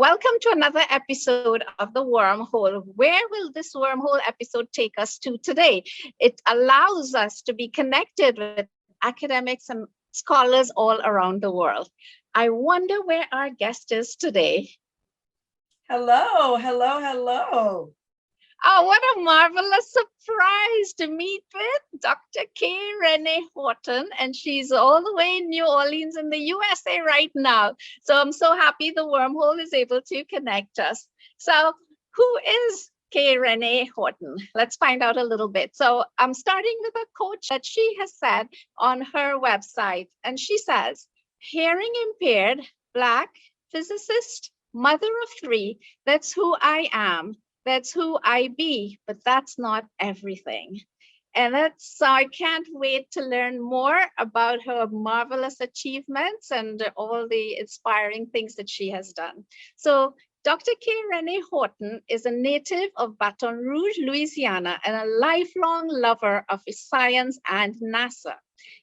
Welcome to another episode of the Wormhole. Where will this Wormhole episode take us to today? It allows us to be connected with academics and scholars all around the world. I wonder where our guest is today. Hello, hello, hello. Oh, what a marvelous surprise to meet with Dr. K. Renee Horton. And she's all the way in New Orleans in the USA right now. So I'm so happy the Wormhole is able to connect us. So who is K. Renee Horton? Let's find out a little bit. So I'm starting with a quote that she has said on her website. And she says, hearing impaired, Black, physicist, mother of three, that's who I am. That's who I be, but that's not everything. And so I can't wait to learn more about her marvelous achievements and all the inspiring things that she has done. So Dr. K. Renee Horton is a native of Baton Rouge, Louisiana, and a lifelong lover of science and NASA.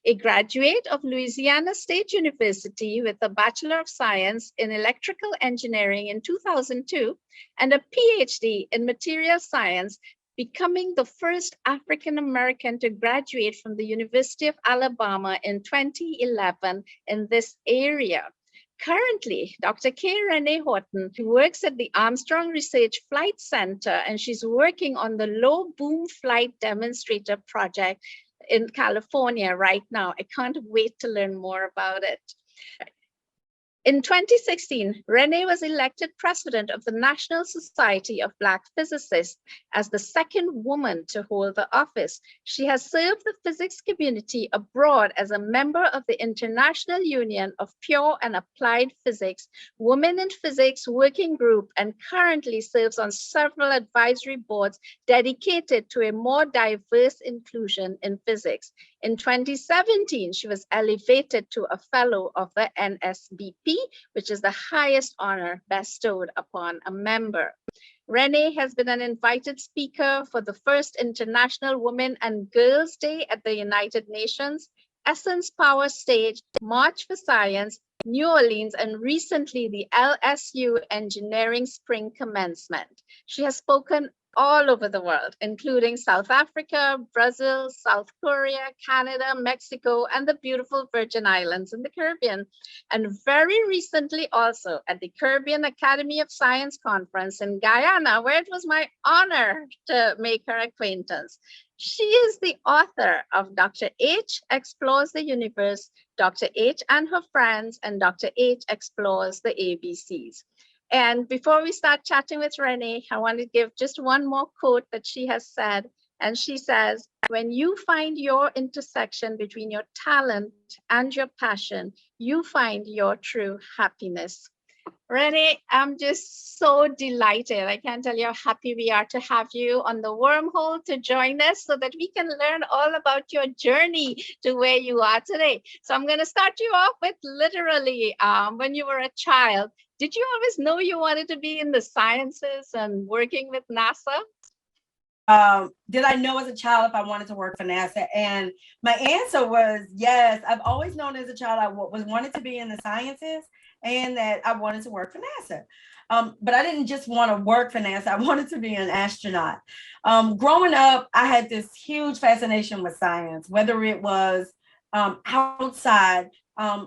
A graduate of Louisiana State University with a Bachelor of Science in Electrical Engineering in 2002 and a PhD in Material Science, becoming the first African American to graduate from the University of Alabama in 2011 in this area. Currently, Dr. K. Renee Horton works at the Armstrong Research Flight Center, and she's working on the Low Boom Flight Demonstrator project in California right now. I can't wait to learn more about it. In 2016, Renee was elected president of the National Society of Black Physicists as the second woman to hold the office. She has served the physics community abroad as a member of the International Union of Pure and Applied Physics, Women in Physics Working Group, and currently serves on several advisory boards dedicated to a more diverse inclusion in physics. In 2017, she was elevated to a fellow of the NSBP, which is the highest honor bestowed upon a member. Renee has been an invited speaker for the first International Women and Girls Day at the United Nations, Essence Power Stage, March for Science, New Orleans, and recently the LSU Engineering Spring Commencement. She has spoken all over the world, including South Africa, Brazil, South Korea, Canada, Mexico, and the beautiful Virgin Islands in the Caribbean. And very recently also at the Caribbean Academy of Science Conference in Guyana, where it was my honor to make her acquaintance. She is the author of Dr. H Explores the Universe, Dr. H and Her Friends, and Dr. H Explores the ABCs. And before we start chatting with Renee, I want to give just one more quote that she has said. And she says, when you find your intersection between your talent and your passion, you find your true happiness. Renee, I'm just so delighted. I can't tell you how happy we are to have you on the Wormhole to join us so that we can learn all about your journey to where you are today. So I'm going to start you off with literally when you were a child. Did you always know you wanted to be in the sciences and working with NASA? Did I know as a child if I wanted to work for NASA? And my answer was yes. I've always known as a child I wanted to be in the sciences and that I wanted to work for NASA. But I didn't just want to work for NASA. I wanted to be an astronaut. Growing up, I had this huge fascination with science, whether it was outside,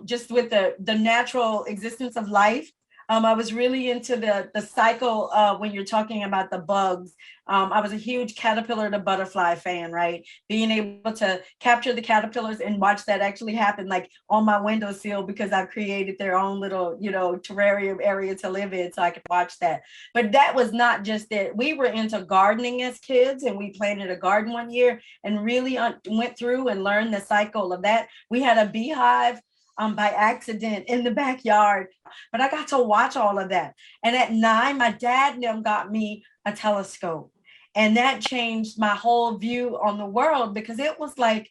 just with the natural existence of life. I was really into the cycle when you're talking about the bugs. I was a huge caterpillar to butterfly fan, right? Being able to capture the caterpillars and watch that actually happen, like on my windowsill, because I've created their own little, terrarium area to live in, so I could watch that. But that was not just it. We were into gardening as kids, and we planted a garden one year and really went through and learned the cycle of that. We had a beehive by accident in the backyard, but I got to watch all of that. And at 9, my dad and them got me a telescope, and that changed my whole view on the world, because it was like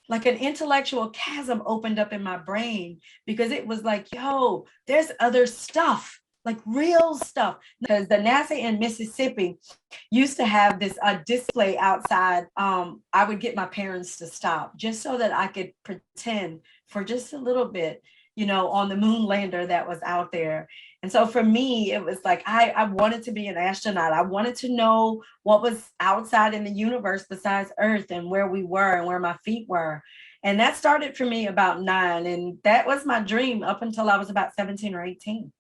an intellectual chasm opened up in my brain, because it was like, yo, there's other stuff, like real stuff. Because the NASA in Mississippi used to have this display outside. I would get my parents to stop just so that I could pretend for just a little bit on the moon lander that was out there. And so for me, it was like I wanted to be an astronaut. I wanted to know what was outside in the universe besides Earth and where we were and where my feet were. And that started for me about 9. And that was my dream up until I was about 17 or 18.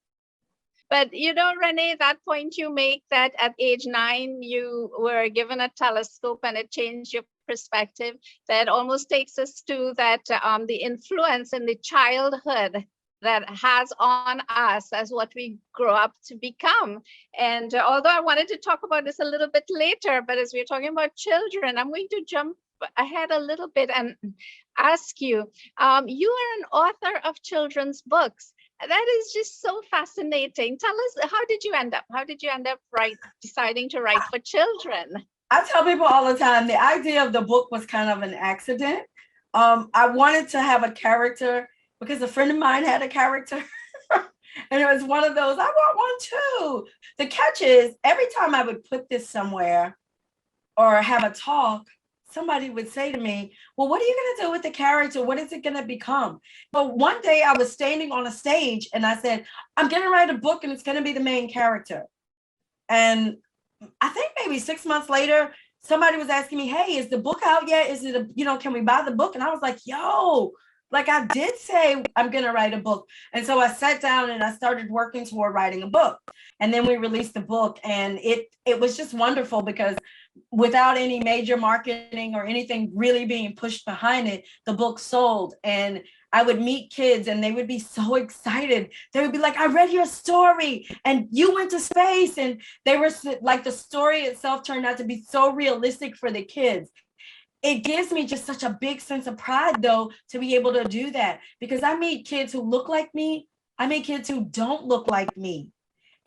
But Renee, that point you make, that at age 9, you were given a telescope and it changed your perspective, that almost takes us to that the influence in the childhood that has on us as what we grow up to become. And although I wanted to talk about this a little bit later, but as we're talking about children, I'm going to jump ahead a little bit and ask you, you are an author of children's books. That is just so fascinating. Tell us, how did you end up deciding to write for children? I tell people all the time, the idea of the book was kind of an accident. I wanted to have a character because a friend of mine had a character. And it was one of those, I want one too. The catch is, every time I would put this somewhere or have a talk, somebody would say to me, well, what are you going to do with the character? What is it going to become? But one day I was standing on a stage and I said, I'm going to write a book and it's going to be the main character. And I think maybe 6 months later, somebody was asking me, hey, is the book out yet? Is it, can we buy the book? And I was like, yo, like I did say I'm going to write a book. And so I sat down and I started working toward writing a book. And then we released the book, and it was just wonderful because without any major marketing or anything really being pushed behind it, the book sold. And I would meet kids and they would be so excited. They would be like, I read your story and you went to space. And they were like, the story itself turned out to be so realistic for the kids. It gives me just such a big sense of pride, though, to be able to do that, because I meet kids who look like me. I meet kids who don't look like me,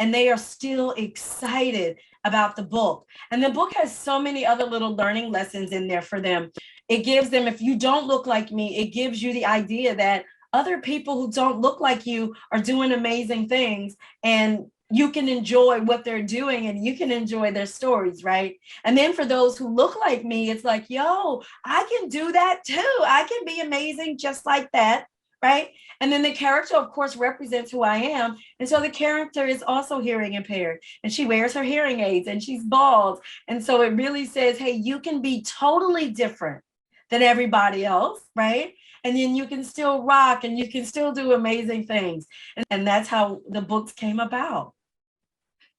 and they are still excited about the book. And the book has so many other little learning lessons in there for them. It gives them, if you don't look like me, it gives you the idea that other people who don't look like you are doing amazing things, and you can enjoy what they're doing and you can enjoy their stories, right? And then for those who look like me, it's like, yo, I can do that too. I can be amazing just like that, right? And then the character, of course, represents who I am. And so the character is also hearing impaired, and she wears her hearing aids and she's bald. And so it really says, hey, you can be totally different than everybody else, right? And then you can still rock and you can still do amazing things. And that's how the books came about.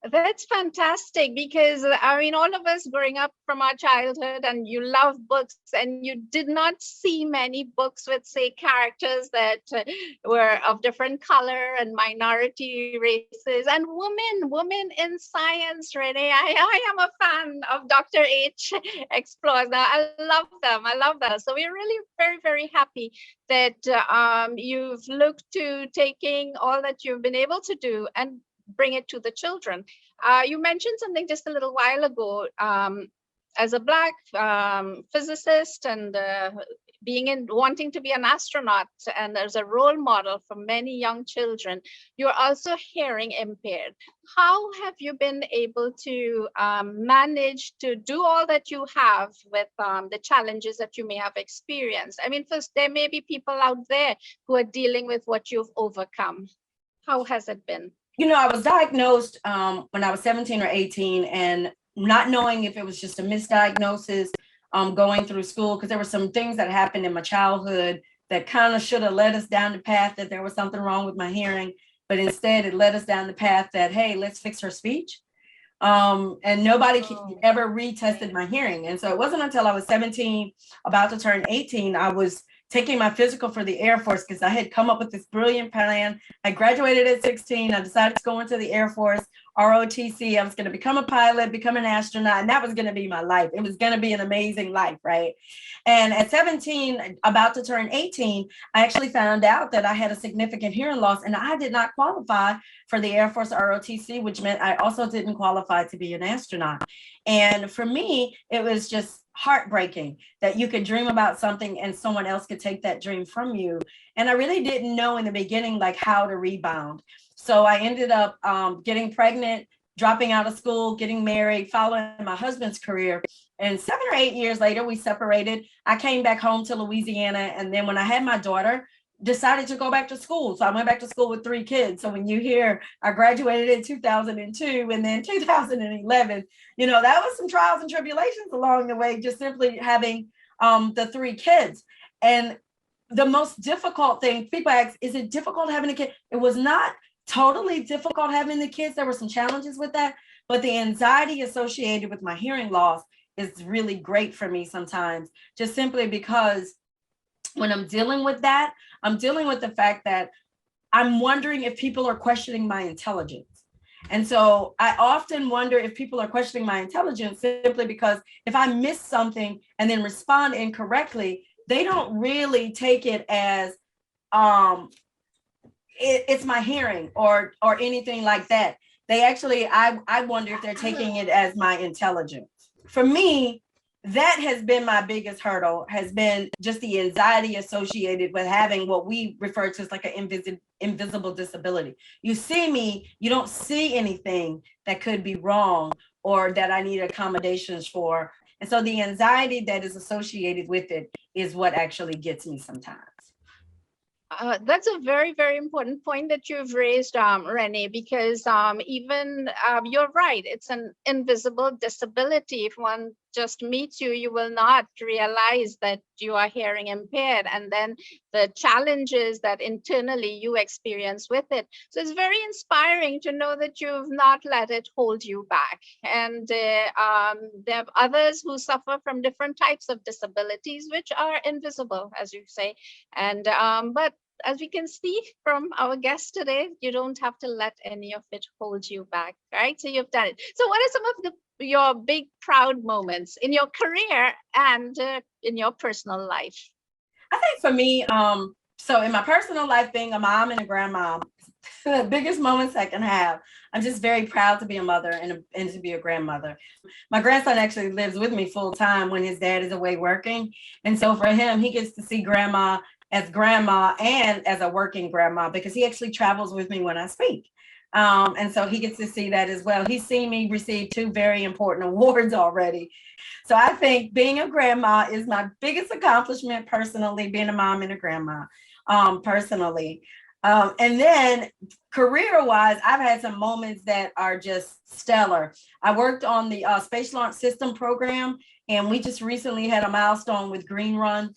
That's fantastic, because I mean, all of us growing up from our childhood, and you love books, and you did not see many books with, say, characters that were of different color and minority races and women in science. Renee, I am a fan of Dr. H Explores. Now, I love them. I love them. So we're really very, very happy that you've looked to taking all that you've been able to do and bring it to the children. You mentioned something just a little while ago, as a Black physicist and wanting to be an astronaut, and there's a role model for many young children. You're also hearing impaired. How have you been able to manage to do all that you have with the challenges that you may have experienced? I mean, first, there may be people out there who are dealing with what you've overcome. How has it been? I was diagnosed when I was 17 or 18, and not knowing if it was just a misdiagnosis going through school, because there were some things that happened in my childhood that kind of should have led us down the path that there was something wrong with my hearing. But instead, it led us down the path that, hey, let's fix her speech. And nobody ever retested my hearing. And so it wasn't until I was 17, about to turn 18, I was taking my physical for the Air Force, because I had come up with this brilliant plan. I graduated at 16. I decided to go into the Air Force, ROTC. I was going to become a pilot, become an astronaut, and that was going to be my life. It was going to be an amazing life, right? And at 17, about to turn 18, I actually found out that I had a significant hearing loss, and I did not qualify for the Air Force ROTC, which meant I also didn't qualify to be an astronaut. And for me, it was just heartbreaking that you could dream about something and someone else could take that dream from you. And I really didn't know in the beginning, like, how to rebound. So I ended up getting pregnant, dropping out of school, getting married, following my husband's career. And 7 or 8 years later, we separated. I came back home to Louisiana. And then when I had my daughter, decided to go back to school. So I went back to school with 3 kids. So when you hear I graduated in 2002 and then 2011, that was some trials and tribulations along the way, just simply having the 3 kids. And the most difficult thing, people ask, is it difficult having a kid? It was not totally difficult having the kids. There were some challenges with that, but the anxiety associated with my hearing loss is really great for me sometimes, just simply because when I'm dealing with that, I'm dealing with the fact that I'm wondering if people are questioning my intelligence. And so I often wonder if people are questioning my intelligence simply because if I miss something and then respond incorrectly, they don't really take it as it's my hearing or anything like that. They actually, I wonder if they're taking it as my intelligence. For me, that has been my biggest hurdle, has been just the anxiety associated with having what we refer to as like an invisible disability. You see me, you don't see anything that could be wrong or that I need accommodations for. And so the anxiety that is associated with it is what actually gets me sometimes. That's a very, very important point that you've raised, Renee, because even you're right, it's an invisible disability. If one just meets you, you will not realize that you are hearing impaired, and then the challenges that internally you experience with it. So it's very inspiring to know that you've not let it hold you back. And there are others who suffer from different types of disabilities, which are invisible, as you say. And but as we can see from our guest today, you don't have to let any of it hold you back, right? So you've done it. So what are some of your big proud moments in your career and in your personal life? I think for me, so in my personal life, being a mom and a grandma, the biggest moments I can have. I'm just very proud to be a mother and to be a grandmother. My grandson actually lives with me full time when his dad is away working. And so for him, he gets to see grandma and as a working grandma, because he actually travels with me when I speak. And so he gets to see that as well. He's seen me receive 2 very important awards already. So I think being a grandma is my biggest accomplishment personally, being a mom and a grandma personally. And then career-wise, I've had some moments that are just stellar. I worked on the Space Launch System program, and we just recently had a milestone with Green Run,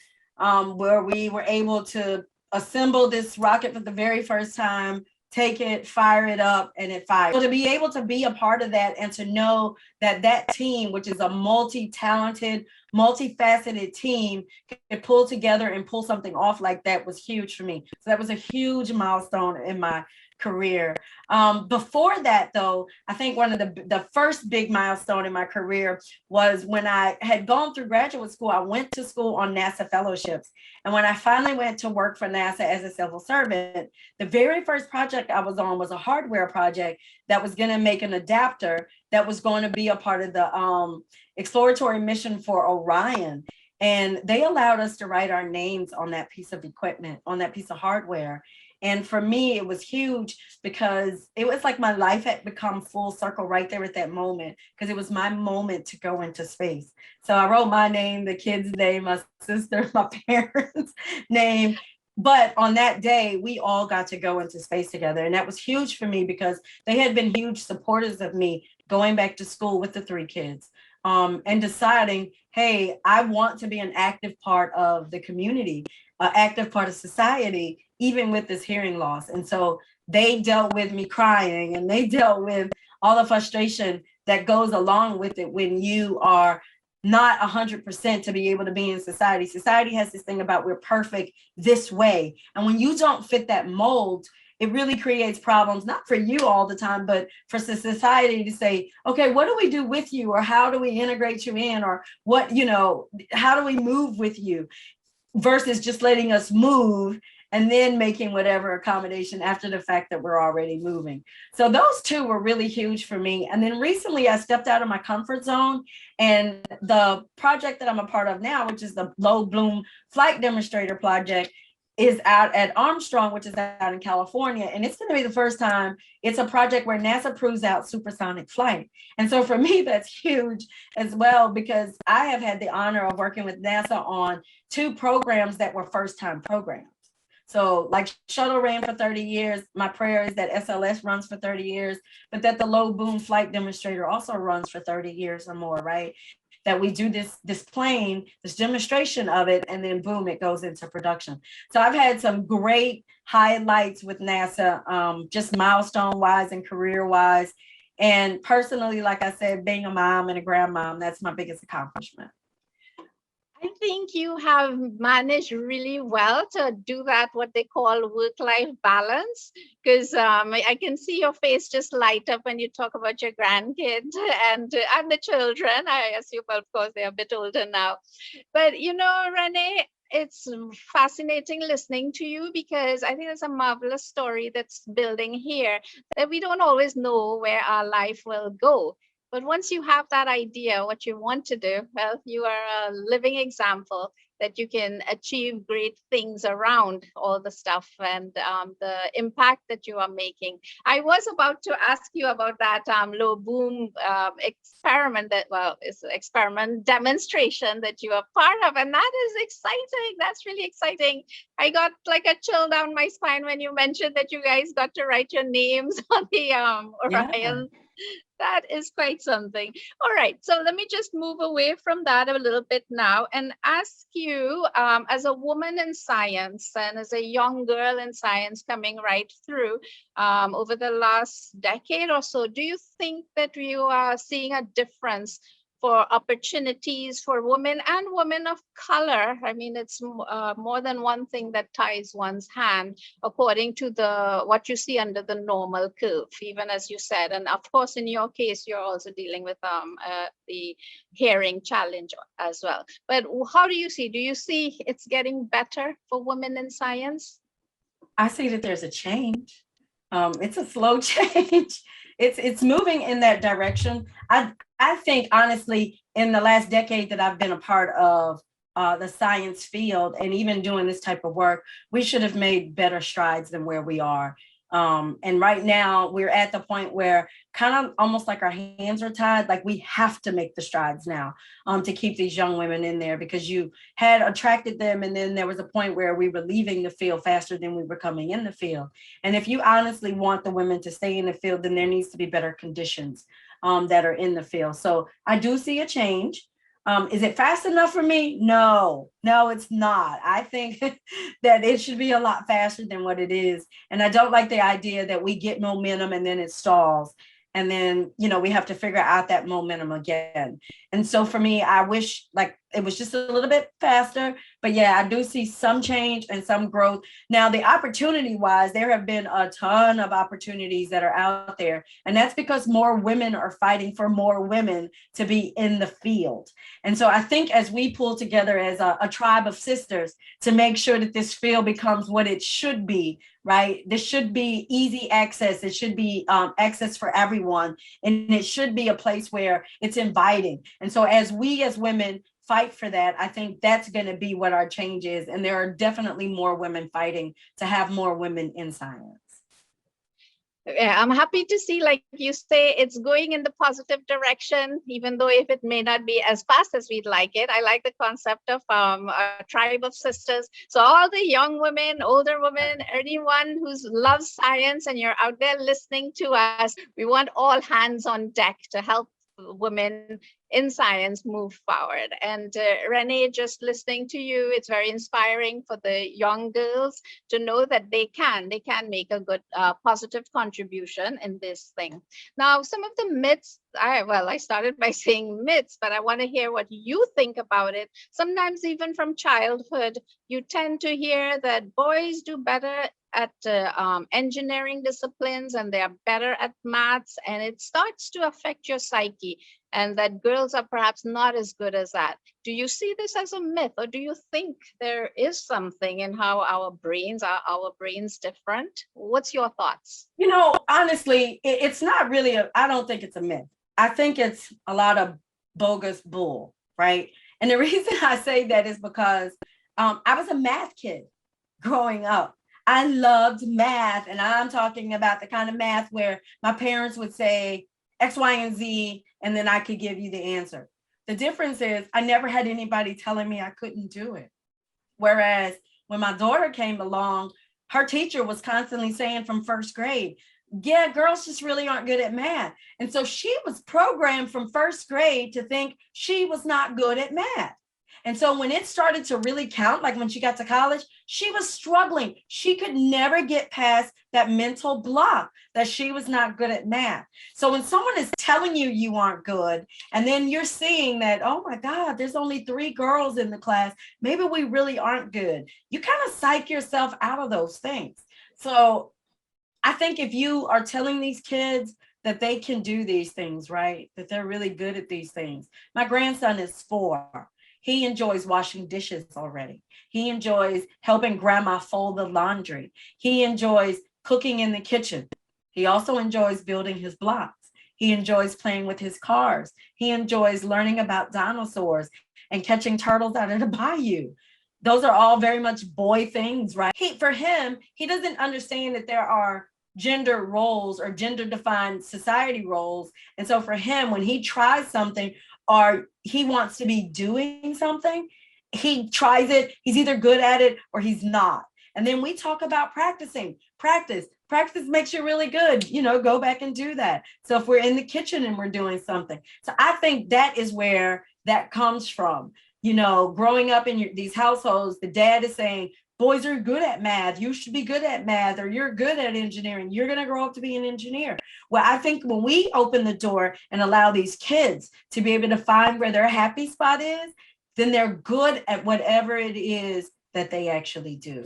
where we were able to assemble this rocket for the very first time, take it, fire it up, and it fired. So to be able to be a part of that and to know that that team, which is a multi-talented, multifaceted team, could pull together and pull something off like that was huge for me. So that was a huge milestone in my career. Before that, though, I think one of the first big milestone in my career was when I had gone through graduate school. I went to school on NASA fellowships. And when I finally went to work for NASA as a civil servant, the very first project I was on was a hardware project that was going to make an adapter that was going to be a part of the exploratory mission for Orion. And they allowed us to write our names on that piece of equipment, on that piece of hardware. And for me, it was huge because it was like my life had become full circle right there at that moment, because it was my moment to go into space. So I wrote my name, the kid's name, my sister, my parents' name. But on that day, we all got to go into space together. And that was huge for me because they had been huge supporters of me going back to school with the 3 kids. And deciding, hey, I want to be an active part of the community, an active part of society, even with this hearing loss. And so they dealt with me crying, and they dealt with all the frustration that goes along with it when you are not 100% to be able to be in society. Society has this thing about we're perfect this way. And when you don't fit that mold, it really creates problems, not for you all the time, but for society to say, okay, what do we do with you? Or how do we integrate you in? Or what, how do we move with you? Versus just letting us move and then making whatever accommodation after the fact that we're already moving. So those 2 were really huge for me. And then recently I stepped out of my comfort zone, and the project that I'm a part of now, which is the Low Bloom Flight Demonstrator Project, is out at Armstrong, which is out in California. And it's going to be the first time. It's a project where NASA proves out supersonic flight. And so for me, that's huge as well, because I have had the honor of working with NASA on 2 programs that were first-time programs. So like shuttle ran for 30 years. My prayer is that SLS runs for 30 years, but that the low boom flight demonstrator also runs for 30 years or more, right? That we do this plane, this demonstration of it, and then boom, it goes into production. So I've had some great highlights with NASA, just milestone wise and career wise. And personally, like I said, being a mom and a grandmom, that's my biggest accomplishment. I think you have managed really well to do that, what they call work-life balance, because I can see your face just light up when you talk about your grandkids and the children. I assume, of course, they're a bit older now. But Renee, it's fascinating listening to you because I think it's a marvelous story that's building here that we don't always know where our life will go. But once you have that idea, what you want to do, well, you are a living example that you can achieve great things around all the stuff and the impact that you are making. I was about to ask you about that low boom experiment is experiment demonstration that you are part of, and that is exciting. That's really exciting. I got like a chill down my spine when you mentioned that you guys got to write your names on the Yeah. Orion. That is quite something. All right, so let me just move away from that a little bit now and ask you, as a woman in science and as a young girl in science coming right through over the last decade or so, do you think that you are seeing a difference for opportunities for women and women of color? I mean, it's more than one thing that ties one's hand according to the what you see under the normal curve, even as you said. And of course, in your case, you're also dealing with the hearing challenge as well. But how do you see? Do you see it's getting better for women in science? I see that there's a change. It's a slow change. It's moving in that direction. I think honestly, in the last decade that I've been a part of the science field and even doing this type of work, we should have made better strides than where we are. And right now we're at the point where kind of almost like our hands are tied, like we have to make the strides now to keep these young women in there, because you had attracted them and then there was a point where we were leaving the field faster than we were coming in the field. And if you honestly want the women to stay in the field, then there needs to be better conditions that are in the field. So I do see a change. Is it fast enough for me? No, it's not. I think that it should be a lot faster than what it is. And I don't like the idea that we get momentum and then it stalls. And then, we have to figure out that momentum again. And so for me, I wish like it was just a little bit faster. But yeah, I do see some change and some growth. Now, the opportunity wise, there have been a ton of opportunities that are out there. And that's because more women are fighting for more women to be in the field. And so I think as we pull together as a tribe of sisters to make sure that this field becomes what it should be, right? This should be easy access. It should be access for everyone. And it should be a place where it's inviting. And so as we as women fight for that, I think that's going to be what our change is. And there are definitely more women fighting to have more women in science. Yeah, I'm happy to see, like you say, it's going in the positive direction, even though if it may not be as fast as we'd like it. I like the concept of a tribe of sisters. So all the young women, older women, anyone who loves science and you're out there listening to us, we want all hands on deck to help women in science move forward. And Renee, just listening to you, it's very inspiring for the young girls to know that they can make a good positive contribution in this thing. Now, some of the myths, I started by saying myths, but I want to hear what you think about it. Sometimes even from childhood, you tend to hear that boys do better at engineering disciplines and they are better at maths, and it starts to affect your psyche, and that girls are perhaps not as good as that. Do you see this as a myth, or do you think there is something in how our brains different? What's your thoughts? Honestly, it's not really I don't think it's a myth. I think it's a lot of bogus bull, right? And the reason I say that is because I was a math kid growing up. I loved math, and I'm talking about the kind of math where my parents would say X, Y, and Z, and then I could give you the answer. The difference is I never had anybody telling me I couldn't do it. Whereas when my daughter came along, her teacher was constantly saying from first grade, yeah, girls just really aren't good at math. And so she was programmed from first grade to think she was not good at math. And so when it started to really count, like when she got to college, she was struggling. She could never get past that mental block that she was not good at math. So when someone is telling you you aren't good, and then you're seeing that, oh my God, there's only 3 girls in the class, maybe we really aren't good. You kind of psych yourself out of those things. So I think if you are telling these kids that they can do these things, right, that they're really good at these things. My grandson is 4. He enjoys washing dishes already. He enjoys helping grandma fold the laundry. He enjoys cooking in the kitchen. He also enjoys building his blocks. He enjoys playing with his cars. He enjoys learning about dinosaurs and catching turtles out of the bayou. Those are all very much boy things, right? For him, he doesn't understand that there are gender roles or gender defined society roles. And so for him, when he tries something or he wants to be doing something, he tries it. He's either good at it or he's not. And then we talk about practicing. Practice makes you really good. Go back and do that. So if we're in the kitchen and we're doing something. So I think that is where that comes from. Growing up in these households, the dad is saying, boys are good at math. You should be good at math, or you're good at engineering. You're going to grow up to be an engineer. Well, I think when we open the door and allow these kids to be able to find where their happy spot is, then they're good at whatever it is that they actually do.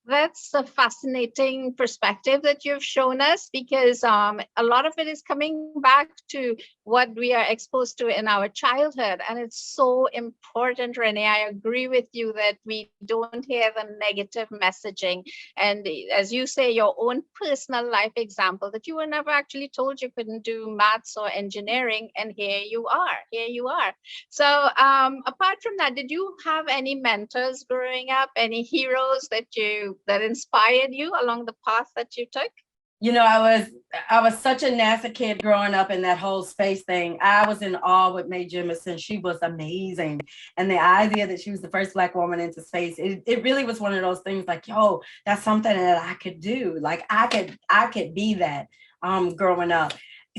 That's a fascinating perspective that you've shown us, because a lot of it is coming back to what we are exposed to in our childhood. And it's so important, Renee. I agree with you that we don't hear the negative messaging. And as you say, your own personal life example, that you were never actually told you couldn't do maths or engineering. And here you are. So apart from that, did you have any mentors growing up, any heroes that inspired you along the path that you took? I was such a NASA kid growing up in that whole space thing. I was in awe with Mae Jemison. She was amazing. And the idea that she was the first Black woman into space, it really was one of those things like, yo, that's something that I could do. Like I could be that growing up.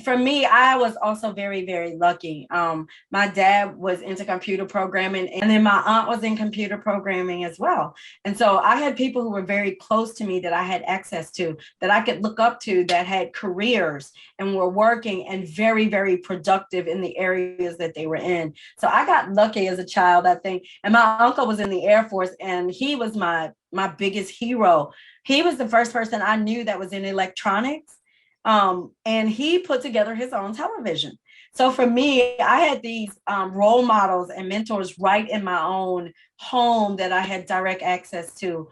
For me, I was also very, very lucky. My dad was into computer programming, and then my aunt was in computer programming as well. And so I had people who were very close to me that I had access to, that I could look up to, that had careers and were working and very, very productive in the areas that they were in. So I got lucky as a child, I think. And my uncle was in the Air Force, and he was my biggest hero. He was the first person I knew that was in electronics. And he put together his own television. So for me, I had these role models and mentors right in my own home that I had direct access to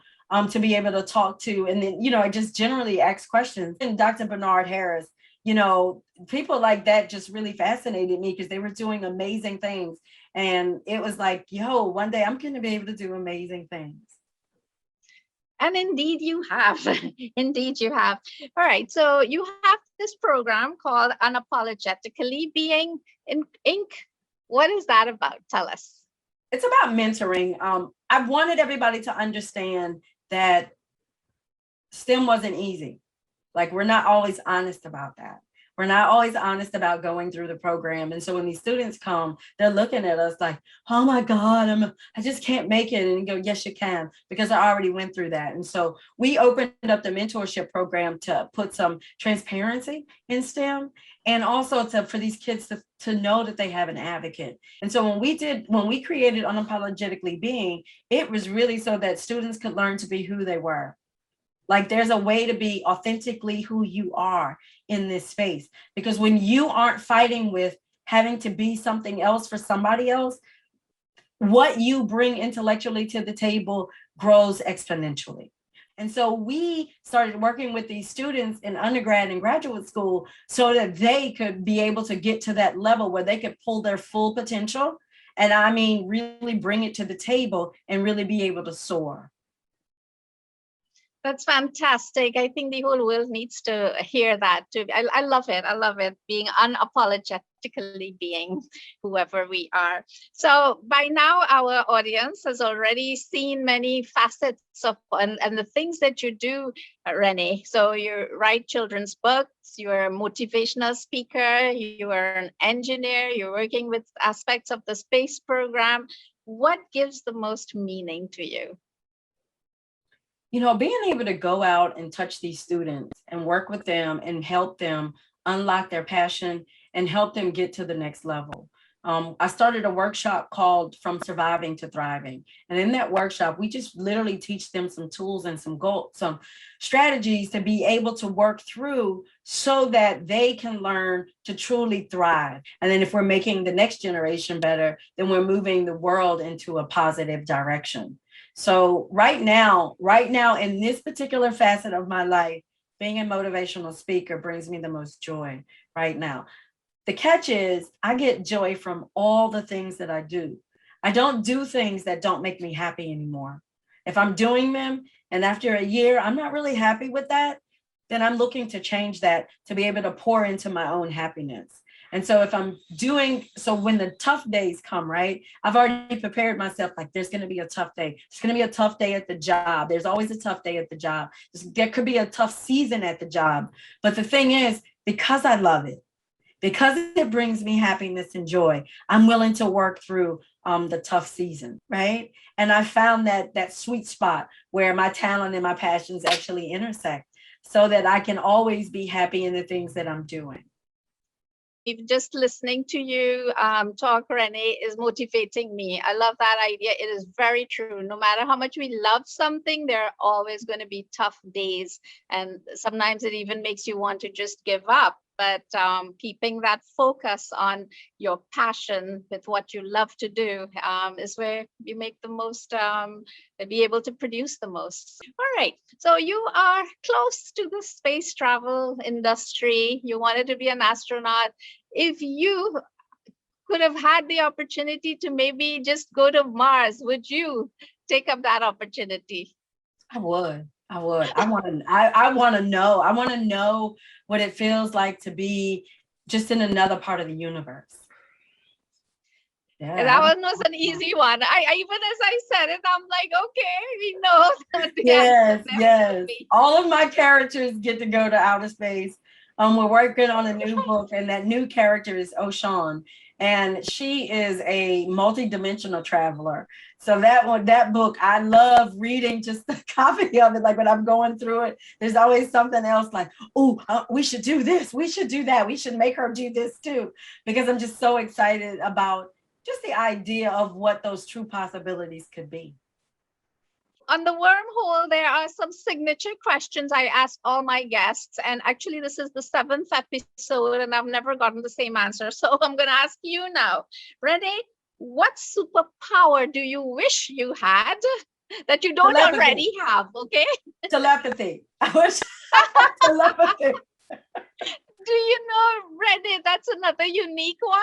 be able to talk to. And then, I just generally ask questions. And Dr. Bernard Harris, people like that just really fascinated me, because they were doing amazing things. And it was like, yo, one day I'm going to be able to do amazing things. And indeed you have. Indeed you have. All right. So you have this program called Unapologetically Being in Inc. What is that about? Tell us. It's about mentoring. I wanted everybody to understand that STEM wasn't easy. Like, we're not always honest about that. We're not always honest about going through the program. And so when these students come, they're looking at us like, oh my God, I just can't make it. And you go, yes, you can, because I already went through that. And so we opened up the mentorship program to put some transparency in STEM, and also for these kids to know that they have an advocate. And so when we created Unapologetically Being, it was really so that students could learn to be who they were. Like, there's a way to be authentically who you are in this space, because when you aren't fighting with having to be something else for somebody else, what you bring intellectually to the table grows exponentially. And so we started working with these students in undergrad and graduate school so that they could be able to get to that level where they could pull their full potential. And I mean, really bring it to the table and really be able to soar. That's fantastic. I think the whole world needs to hear that too. I love it. I love it. Being unapologetically being whoever we are. So by now, our audience has already seen many facets of and the things that you do, Renee. So you write children's books. You're a motivational speaker. You are an engineer. You're working with aspects of the space program. What gives the most meaning to you? Being able to go out and touch these students and work with them and help them unlock their passion and help them get to the next level. I started a workshop called From Surviving to Thriving. And in that workshop, we just literally teach them some tools and some strategies to be able to work through so that they can learn to truly thrive. And then if we're making the next generation better, then we're moving the world into a positive direction. So right now, in this particular facet of my life, being a motivational speaker brings me the most joy right now. The catch is I get joy from all the things that I do. I don't do things that don't make me happy anymore. If I'm doing them and after a year, I'm not really happy with that, then I'm looking to change that to be able to pour into my own happiness. And so if I'm when the tough days come, right, I've already prepared myself, like there's going to be a tough day. There's going to be a tough day at the job. There's always a tough day at the job. There could be a tough season at the job. But the thing is, because I love it, because it brings me happiness and joy, I'm willing to work through the tough season, right? And I found that sweet spot where my talent and my passions actually intersect so that I can always be happy in the things that I'm doing. Even just listening to you talk, Renee, is motivating me. I love that idea. It is very true. No matter how much we love something, there are always going to be tough days. And sometimes it even makes you want to just give up. But keeping that focus on your passion with what you love to do is where you make the most, be able to produce the most. All right. So you are close to the space travel industry. You wanted to be an astronaut. If you could have had the opportunity to maybe just go to Mars, would you take up that opportunity? I would. I want to. I want to know. I want to know what it feels like to be just in another part of the universe. Yeah, that one was an easy one. I even as I said it, I'm like, okay, we know that. Yes. All of my characters get to go to outer space. We're working on a new book, and that new character is Ocean, and she is a multi-dimensional traveler. So that book, I love reading just a copy of it. Like when I'm going through it, there's always something else like, oh, we should do this. We should do that. We should make her do this too. Because I'm just so excited about just the idea of what those true possibilities could be. On the wormhole, there are some signature questions I ask all my guests. And actually, this is the 7th episode, and I've never gotten the same answer. So I'm going to ask you now. Renee, what superpower do you wish you had that you don't already have? Okay. Telepathy. I wish telepathy. Do you know, Renee, that's another unique one.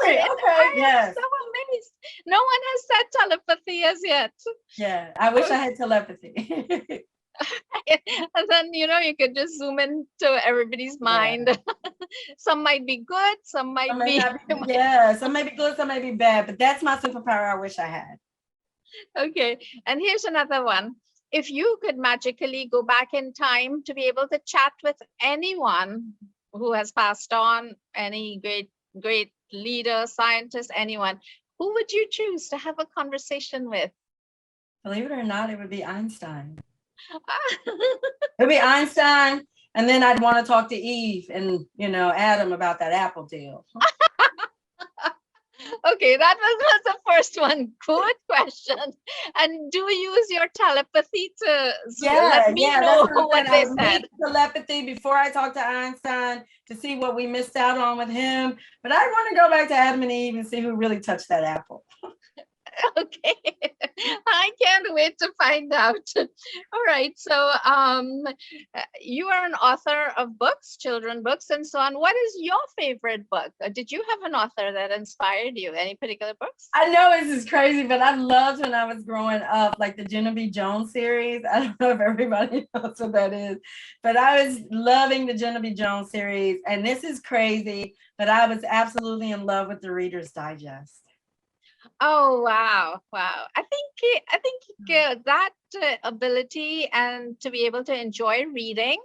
Really? Okay, yes. I'm so amazed. No one has said telepathy as yet. Yeah, I wish I had telepathy. And then, you could just zoom into everybody's mind. Yeah. Some might be good, some might be. Yeah, some may be good, some may be bad, but that's my superpower I wish I had. Okay, and here's another one. If you could magically go back in time to be able to chat with anyone who has passed on, any great leader, scientist, anyone, who would you choose to have a conversation with? Believe it or not, it would be Einstein. It would be Einstein, and then I'd want to talk to Eve and Adam about that Apple deal. Okay, that was the first one. Good question. And do use your telepathy to let me know what they said. Telepathy before I talk to Einstein to see what we missed out on with him. But I want to go back to Adam and Eve and see who really touched that apple. Okay. I can't wait to find out. All right. So, you are an author of books, children books, and so on. What is your favorite book? Did you have an author that inspired you? Any particular books? I know this is crazy, but I loved when I was growing up, like the Genevieve Jones series. I don't know if everybody knows what that is, but I was loving the Genevieve Jones series. And this is crazy, but I was absolutely in love with the Reader's Digest. Oh wow, wow! I think that ability and to be able to enjoy reading,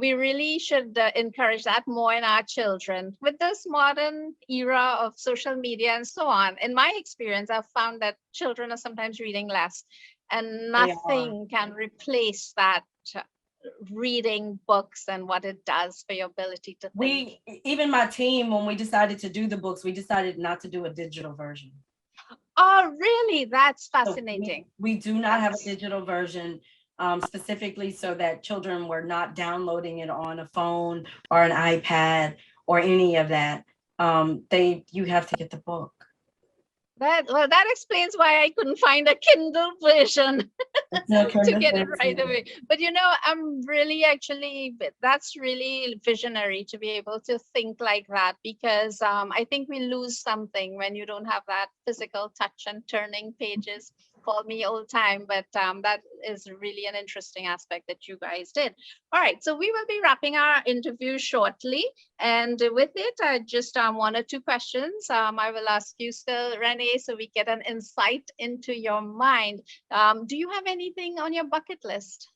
we really should encourage that more in our children. With this modern era of social media and so on, in my experience, I've found that children are sometimes reading less, and They are. nothing can replace that uh, reading books and what it does for your ability to think. Even my team, when we decided to do the books, we decided not to do a digital version. Oh, really? That's So fascinating. we do not have a That's digital version, specifically so that children were not downloading it on a phone or an iPad or any of that. You have to get the book. that explains why I couldn't find a Kindle version No to Kindle get it right version. away. But I'm really actually that's really visionary to be able to think like that, because I think we lose something when you don't have that physical touch and turning pages. Call me old time, but that is really an interesting aspect that you guys did. All right, so we will be wrapping our interview shortly. And with it, I just one or two questions I will ask you still, Renee, so we get an insight into your mind. Do you have anything on your bucket list?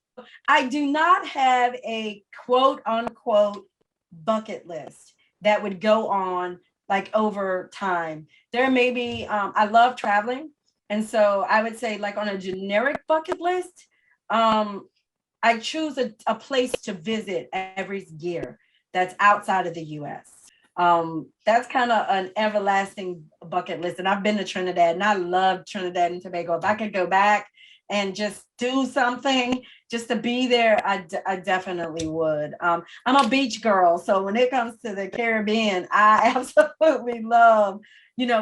I do not have a quote unquote bucket list that would go on like over time. There may be, I love traveling. And so I would say, like on a generic bucket list, I choose a place to visit every year that's outside of the US. That's kind of an everlasting bucket list. And I've been to Trinidad and I love Trinidad and Tobago. If I could go back and just do something just to be there, I definitely would. I'm a beach girl. So when it comes to the Caribbean, I absolutely love,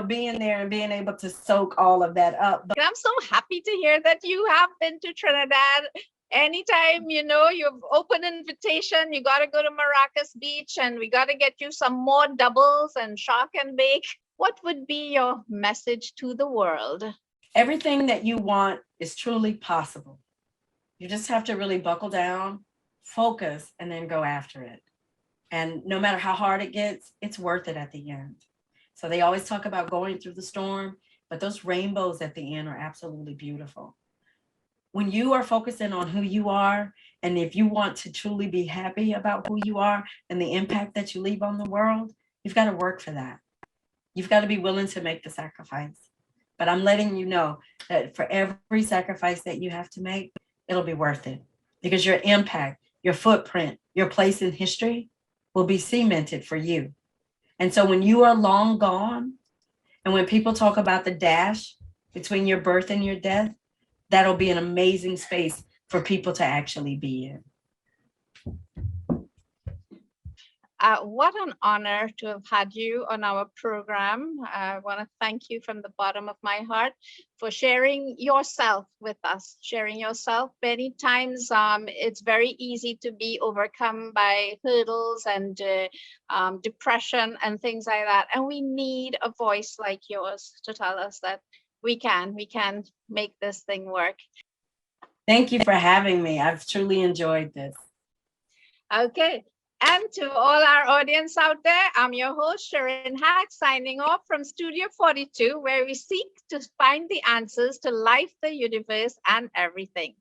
being there and being able to soak all of that up. But I'm so happy to hear that you have been to Trinidad. Anytime, you've open invitation, you got to go to Maracas Beach and we got to get you some more doubles and shark and bake. What would be your message to the world? everything that you want is truly possible. You just have to really buckle down, focus, and then go after it. And no matter how hard it gets, it's worth it at the end. So they always talk about going through the storm, but those rainbows at the end are absolutely beautiful. When you are focusing on who you are, and if you want to truly be happy about who you are and the impact that you leave on the world, you've got to work for that. You've got to be willing to make the sacrifice. But I'm letting you know that for every sacrifice that you have to make, it'll be worth it, because your impact, your footprint, your place in history will be cemented for you. And so when you are long gone, and when people talk about the dash between your birth and your death, that'll be an amazing space for people to actually be in. What an honor to have had you on our program. I want to thank you from the bottom of my heart for sharing yourself with us, sharing yourself. Many times it's very easy to be overcome by hurdles and depression and things like that. And we need a voice like yours to tell us that we can make this thing work. Thank you for having me. I've truly enjoyed this. Okay. And to all our audience out there, I'm your host, Sharon Hack, signing off from Studio 42, where we seek to find the answers to life, the universe, and everything.